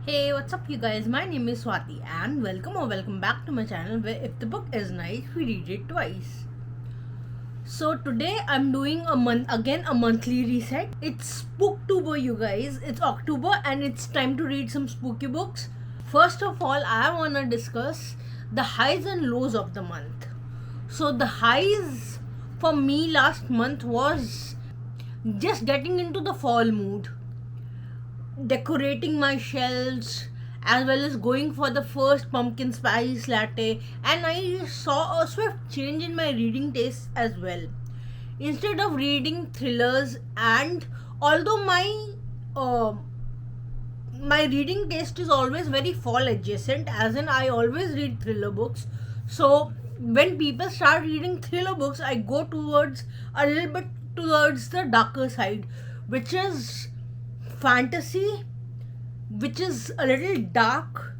Hey, what's up you guys? My name is Swati and welcome back to my channel where if the book is nice, we read it twice. So today I'm doing a monthly reset. It's Spooktober you guys. It's October and it's time to read some spooky books. First of all, I wanna discuss the highs and lows of the month. So the highs for me last month was just getting into the fall mood, decorating my shelves, as well as going for the first pumpkin spice latte, and I saw a swift change in my reading taste as well. Instead of reading thrillers, and although uh, my reading taste is always very fall adjacent, as in I always read thriller books, so when people start reading thriller books I go towards a little bit towards the darker side, which is fantasy, which is a little dark,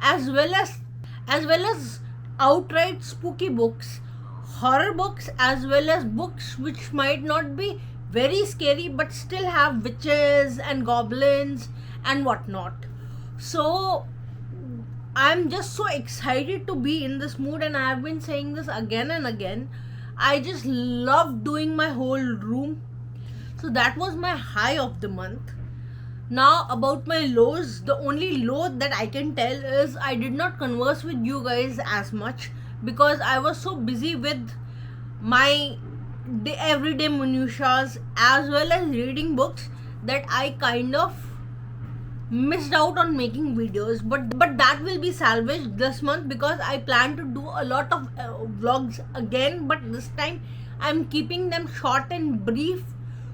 as well as outright spooky books, horror books, as well as books which might not be very scary but still have witches and goblins and whatnot. So I'm just so excited to be in this mood, and I have been saying this again and again. I just love doing my whole room. So that was my high of the month. Now about my lows, the only low that I can tell is I did not converse with you guys as much because I was so busy with my everyday minutiae as well as reading books that I kind of missed out on making videos, but that will be salvaged this month because I plan to do a lot of vlogs again, but this time I'm keeping them short and brief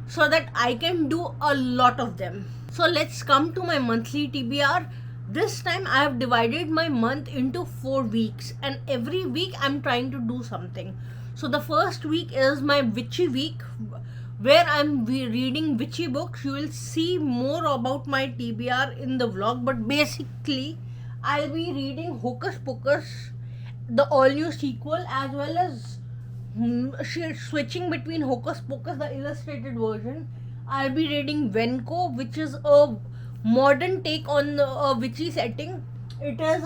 so that I can do a lot of them. So let's come to my monthly TBR. This time I have divided my month into 4 weeks, and every week I'm trying to do something. So the first week is my witchy week, where I'm reading witchy books. You will see more about my TBR in the vlog, but basically I'll be reading Hocus Pocus, the all new sequel, as well as switching between Hocus Pocus, the illustrated version. I'll be reading Venko, which is a modern take on a witchy setting. It is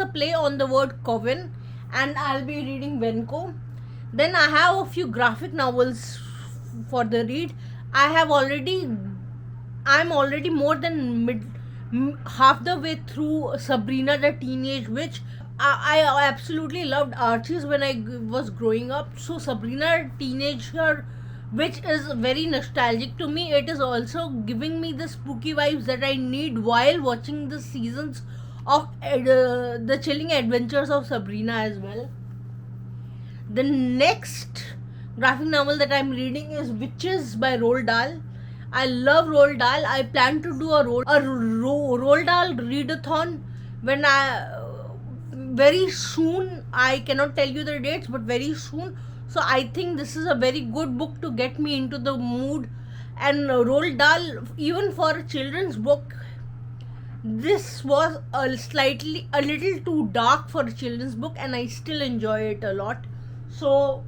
a play on the word coven, and I'll be reading Venko. Then I have a few graphic novels for the read. I'm already more than half the way through Sabrina the Teenage Witch. I absolutely loved Archies when I was growing up. So Sabrina Teenager Witch is very nostalgic to me. It is also giving me the spooky vibes that I need while watching the seasons of the chilling adventures of Sabrina as well. The next graphic novel that I'm reading is Witches by Roald Dahl. I love Roald Dahl. I plan to do a Roald Dahl readathon when very soon. I cannot tell you the dates, but very soon. So I think this is a very good book to get me into the mood. And Roald Dahl, even for a children's book, this was a little too dark for a children's book, and I still enjoy it a lot. So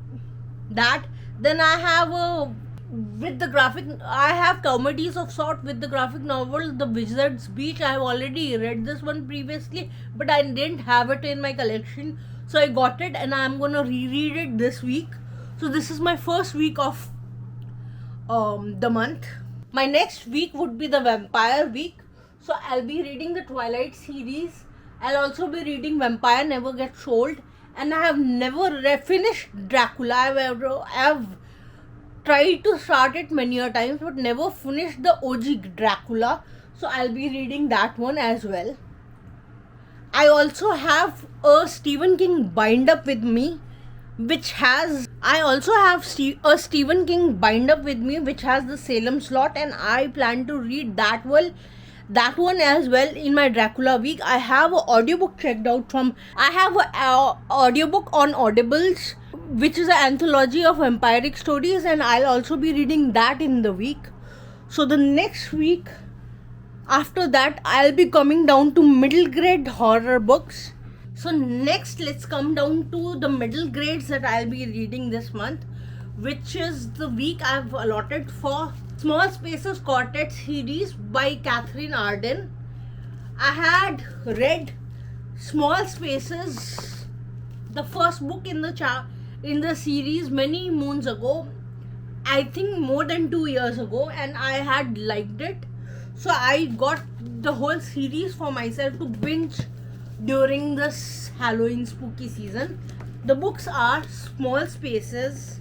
that, then I have I have comedies of sort with the graphic novel The Wizard's Beach. I have already read this one previously, but I didn't have it in my collection, so I got it and I'm gonna reread it this week. So this is my first week of the month. My next week would be the vampire week, so I'll be reading the Twilight series. I'll also be reading Vampire Never Gets Old, and I have never finished Dracula. I've tried to start it many a times but never finished the OG Dracula, so I'll be reading that one as well. I also have a Stephen King bind up with me, which has a Stephen King bind up with me which has the Salem slot, and I plan to read that one as well in my Dracula week. I have an audiobook checked out I have an audiobook on Audibles, which is an anthology of vampiric stories, and I'll also be reading that in the week. So the next week after that, I'll be coming down to middle grade horror books. So next, let's come down to the middle grades that I'll be reading this month, which is the week I've allotted for Small Spaces Quartet series by Catherine Arden. I had read Small Spaces, the first book in the series, many moons ago. I think more than 2 years ago, and I had liked it. So I got the whole series for myself to binge during this Halloween spooky season. The books are Small Spaces,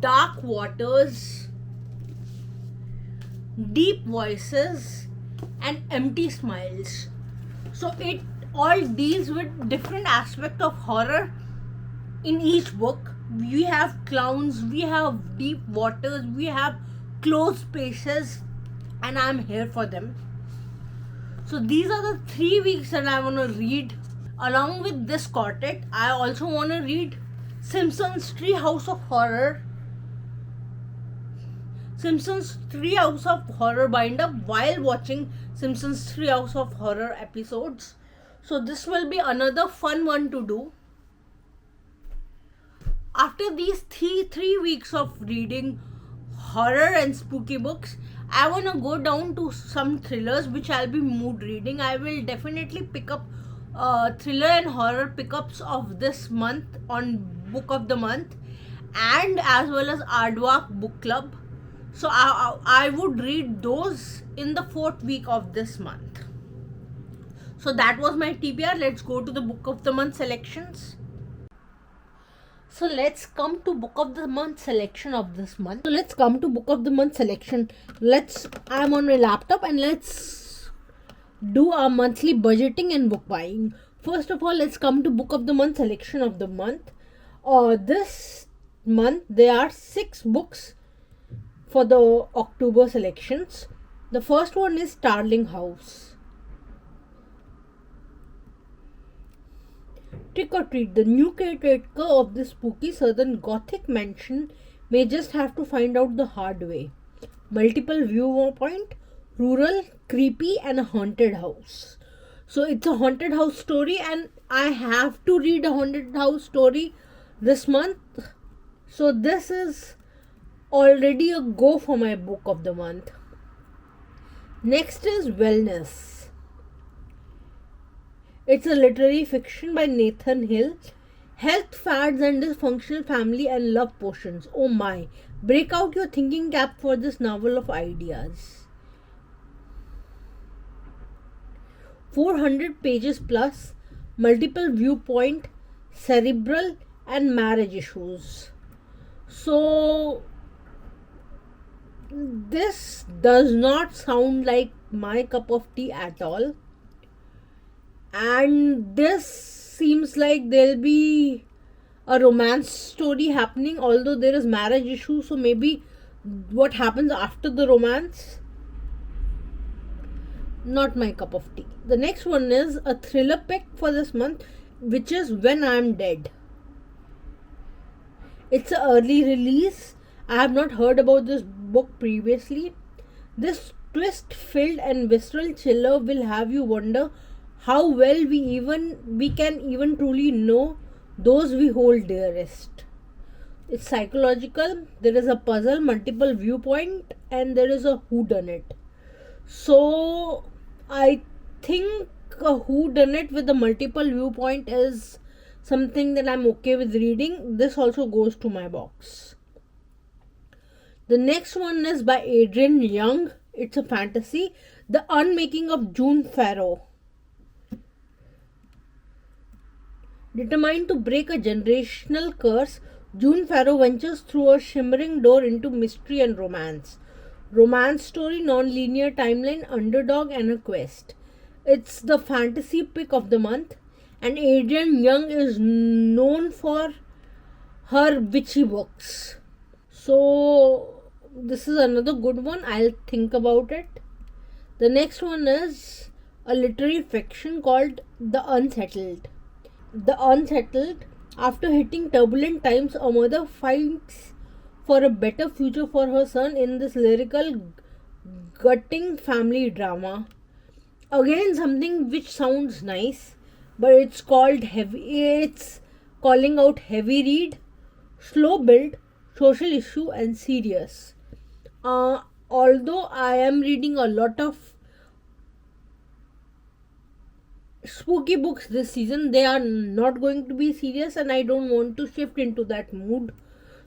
Dark Waters, Deep Voices, and Empty Smiles. So it all deals with different aspects of horror in each book. We have clowns, we have deep waters, we have closed spaces, and I'm here for them. So these are the 3 weeks that I want to read. Along with this quartet, I also want to read Simpsons Treehouse of Horror. Simpsons Treehouse of Horror binder while watching Simpsons Treehouse of Horror episodes. So this will be another fun one to do. After these three weeks of reading horror and spooky books, I want to go down to some thrillers which I'll be mood reading. I will definitely pick up thriller and horror pickups of this month on Book of the Month, and as well as Aardvark Book Club. So I would read those in the 4th week of this month. So that was my TBR. Let's go to the Book of the Month selections. So let's come to Book of the Month selection of this month. So let's come to Book of the Month selection. I'm on my laptop and let's do our monthly budgeting and book buying. First of all, let's come to Book of the Month selection of the month. This month there are 6 books for the October selections. The first one is Starling House. Trick or treat, the new caretaker of this spooky southern gothic mansion may just have to find out the hard way. Multiple viewpoint, rural, creepy, and a haunted house. So it's a haunted house story, and I have to read a haunted house story this month. So this is already a go for my Book of the Month. Next is Wellness. It's a literary fiction by Nathan Hill. Health fads and dysfunctional family and love potions. Oh my. Break out your thinking cap for this novel of ideas. 400 pages plus, multiple viewpoint, cerebral and marriage issues. So this does not sound like my cup of tea at all. And this seems like there'll be a romance story happening, although there is marriage issue. So maybe what happens after the romance, not my cup of tea. The next one is a thriller pick for this month, which is When I'm Dead. It's an early release. I have not heard about this book previously. This twist-filled and visceral thriller will have you wonder how well we can even truly know those we hold dearest. It's psychological. There is a puzzle, multiple viewpoint, and there is a whodunit. So I think a whodunit with a multiple viewpoint is something that I'm okay with reading. This also goes to my box. The next one is by Adrian Young. It's a fantasy, The Unmaking of June Farrow. Determined to break a generational curse, June Farrow ventures through a shimmering door into mystery and romance. Romance story, non-linear timeline, underdog and a quest. It's the fantasy pick of the month, and Adrian Young is known for her witchy books. So this is another good one. I'll think about it. The next one is a literary fiction called The Unsettled. The Unsettled. After hitting turbulent times, a mother fights for a better future for her son in this lyrical, gutting family drama. Again, something which sounds nice, but it's called heavy. It's calling out heavy read, slow build, social issue, and serious. Although I am reading a lot of spooky books this season, they are not going to be serious, and I don't want to shift into that mood.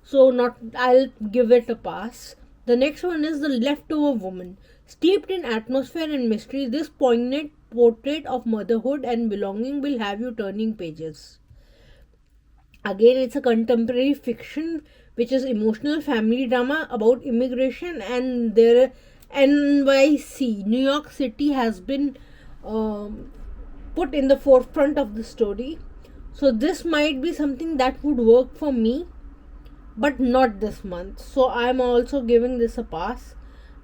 So not I'll give it a pass. The next one is The Leftover Woman. Steeped in atmosphere and mystery, this poignant portrait of motherhood and belonging will have you turning pages. Again, it's a contemporary fiction which is emotional family drama about immigration, and their NYC, New York City, has been put in the forefront of the story. So this might be something that would work for me, but not this month. So I'm also giving this a pass.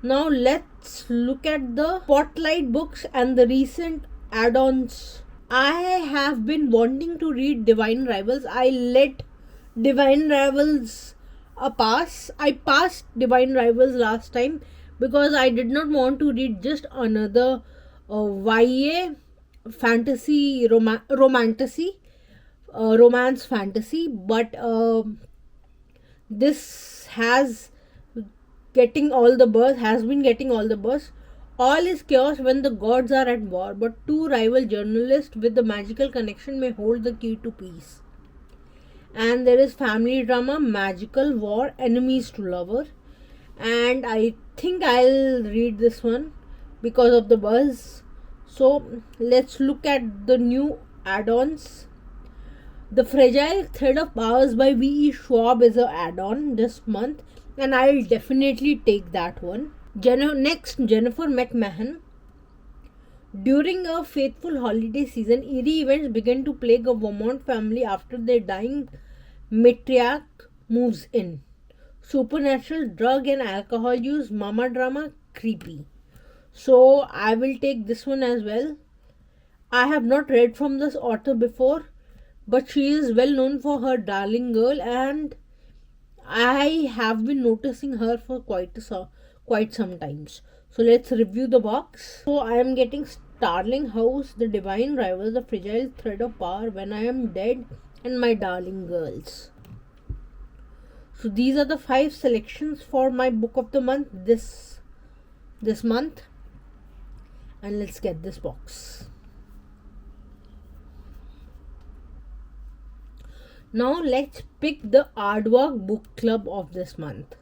Now let's look at the spotlight books and the recent add-ons. I have been wanting to read Divine Rivals. I let Divine Rivals a pass. I passed Divine Rivals last time because I did not want to read just another YA fantasy romance fantasy, but this has been getting all the buzz. All is chaos when the gods are at war, but two rival journalists with a magical connection may hold the key to peace. And there is family drama, magical war, enemies to lover, and I think I'll read this one because of the buzz. So let's look at the new add-ons. The Fragile Thread of Powers by V.E. Schwab is an add-on this month, and I'll definitely take that one. Next, Jennifer McMahon. During a faithful holiday season, eerie events begin to plague a Vermont family after their dying matriarch moves in. Supernatural, drug and alcohol use, mama drama, creepy. So I will take this one as well. I have not read from this author before, but she is well known for her Darling Girl, and I have been noticing her for quite some times. So let's review the box. So I am getting Starling House, The Divine Rivals, The Fragile Thread of Power, When I Am Dead, and My Darling Girls. So these are the 5 selections for my book of the month this month. And let's get this box. Now let's pick the Aardvark book club of this month.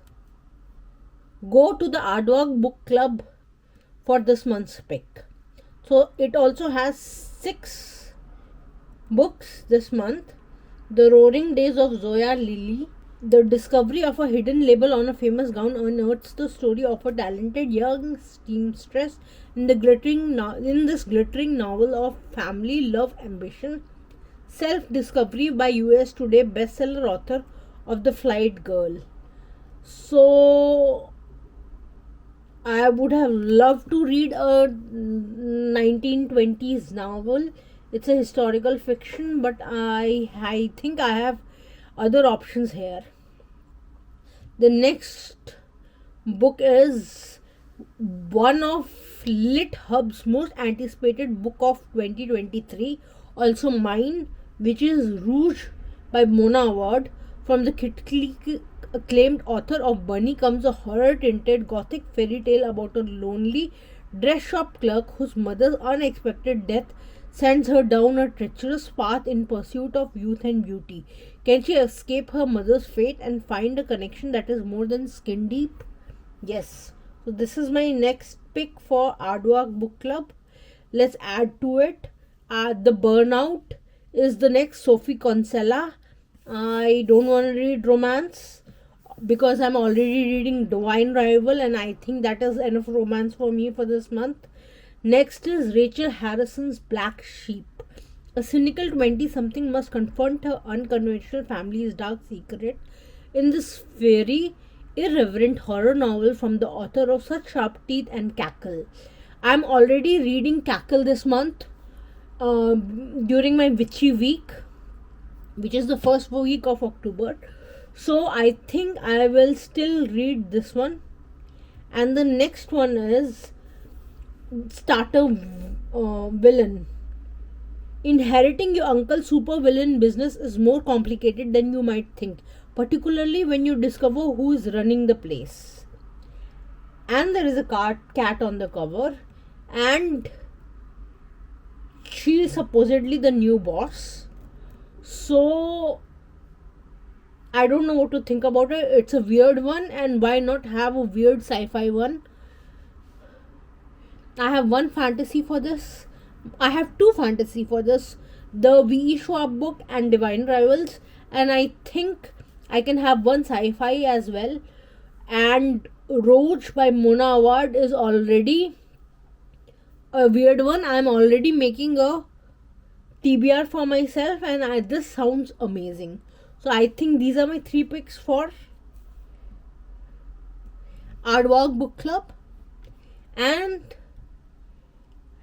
Go to the Aardvark book club for this month's pick. So it also has 6 books this month. The Roaring Days of Zoya Lily. The discovery of a hidden label on a famous gown unearths the story of a talented young seamstress in this glittering novel of family, love, ambition, self-discovery by US Today bestseller author of The Flight Girl. So I would have loved to read a 1920s novel. It's a historical fiction, but I think I have other options here. The next book is one of Lit Hub's most anticipated book of 2023, also mine, which is Rouge by Mona Award. From the critically acclaimed author of Bunny comes a horror-tinted gothic fairy tale about a lonely dress shop clerk whose mother's unexpected death sends her down a treacherous path in pursuit of youth and beauty. Can she escape her mother's fate and find a connection that is more than skin deep? Yes. So this is my next pick for Aardvark Book Club. Let's add to it. The Burnout is the next, Sophie Kinsella. I don't want to read romance because I'm already reading Divine Rival, and I think that is enough romance for me for this month. Next is Rachel Harrison's Black Sheep. A cynical 20-something must confront her unconventional family's dark secret in this very irreverent horror novel from the author of Such Sharp Teeth and Cackle. I'm already reading Cackle this month during my witchy week, which is the first week of October. So I think I will still read this one. And the next one is Starter Villain. Inheriting your uncle's supervillain business is more complicated than you might think, particularly when you discover who is running the place. And there is a cat on the cover, and she is supposedly the new boss. So I don't know what to think about it. It's a weird one, and why not have a weird sci-fi one? I have one fantasy for this. I have two fantasy for this. The V.E. Schwab book and Divine Rivals. And I think I can have one sci-fi as well. And Roach by Mona Award is already a weird one. I'm already making a TBR for myself, and this sounds amazing. So I think these are my 3 picks for Aardvark Book Club. And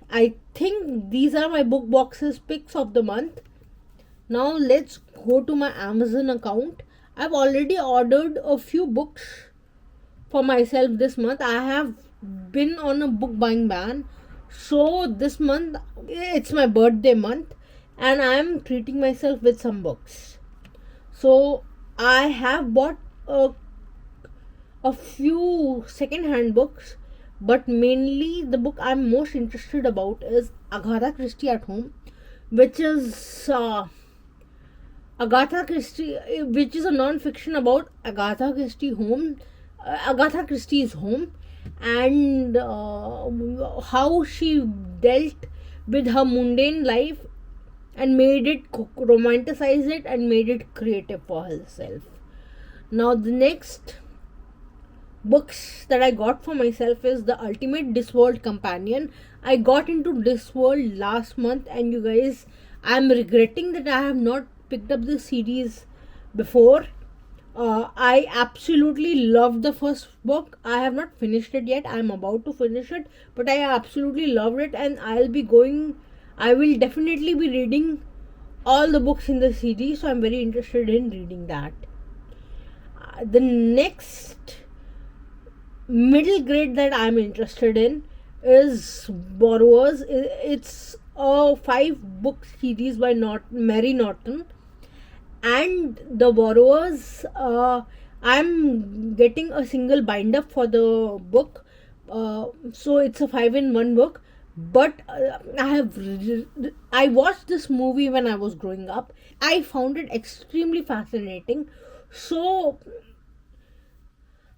I think these are my book boxes picks of the month. Now let's go to my Amazon account. I've already ordered a few books for myself this month. I have been on a book buying ban. So this month, it's my birthday month, and I'm treating myself with some books. So I have bought a few second-hand books, but mainly the book I'm most interested about is Agatha Christie at Home, which is Agatha Christie, which is a non-fiction about Agatha Christie's home, and how she dealt with her mundane life and made it, romanticized it, and made it creative for herself. Now the next books that I got for myself is the Ultimate Discworld Companion. I got into Discworld last month, and you guys, I'm regretting that I have not picked up this series before. I absolutely loved the first book. I have not finished it yet. I'm about to finish it, but I absolutely loved it, and I will definitely be reading all the books in the series, so I'm very interested in reading that. The next middle grade that I'm interested in is Borrowers. It's a 5-book series by Mary Norton. And the Borrowers, I'm getting a single binder for the book, so it's a 5-in-1 book. But I watched this movie when I was growing up. I found it extremely fascinating, so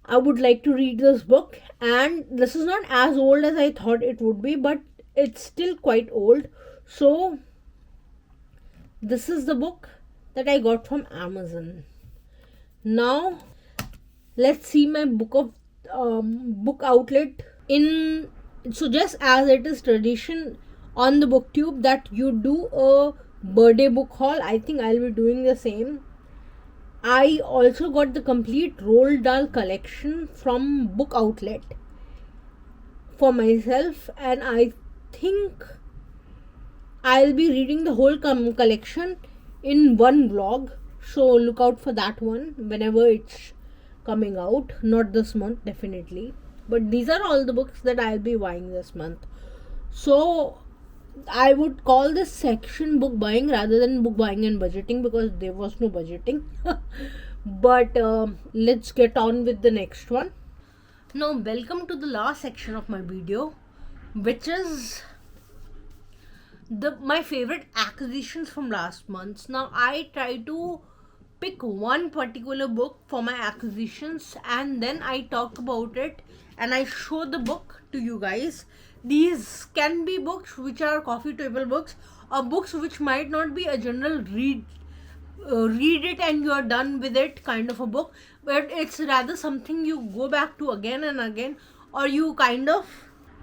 I would like to read this book. And this is not as old as I thought it would be, but it's still quite old. So this is the book that I got from Amazon. Now let's see my book outlet. So just as it is tradition on the booktube that you do a birthday book haul, I think I'll be doing the same. I also got the complete Roald Dahl collection from Book Outlet for myself, and I think I'll be reading the whole collection in one vlog, so look out for that one whenever it's coming out. Not this month, definitely, but these are all the books that I'll be buying this month. So I would call this section book buying rather than book buying and budgeting, because there was no budgeting. But let's get on with the next one. Now welcome to the last section of my video, which is my favorite acquisitions from last month. Now I try to pick one particular book for my acquisitions, and then I talk about it and I show the book to you guys. These can be books which are coffee table books, or books which might not be a general read it and you are done with it kind of a book, but it's rather something you go back to again and again, or you kind of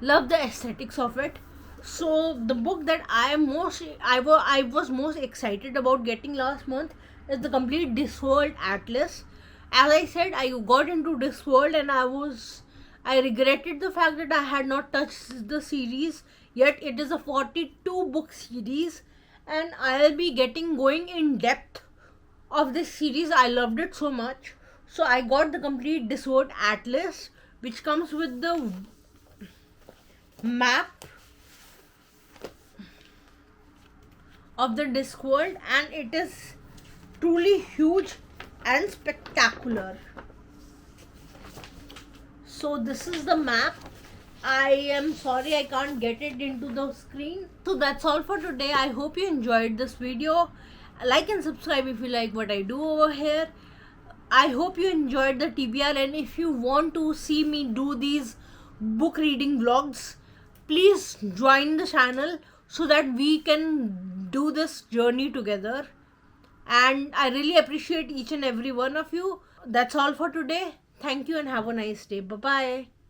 love the aesthetics of it. So the book that I was most excited about getting last month is the complete Discworld Atlas. As I said, I got into Discworld and I regretted the fact that I had not touched the series yet. It is a 42 book series, and I'll be going in depth of this series. I loved it so much, so I got the complete Discworld Atlas, which comes with the map of the Discworld, and it is truly huge and spectacular. So this is the map, I am sorry I can't get it into the screen. So that's all for today. I hope you enjoyed this video. Like and subscribe if you like what I do over here. I hope you enjoyed the TBR, and if you want to see me do these book reading vlogs, please join the channel so that we can do this journey together. And I really appreciate each and every one of you. That's all for today. Thank you and have a nice day. Bye bye.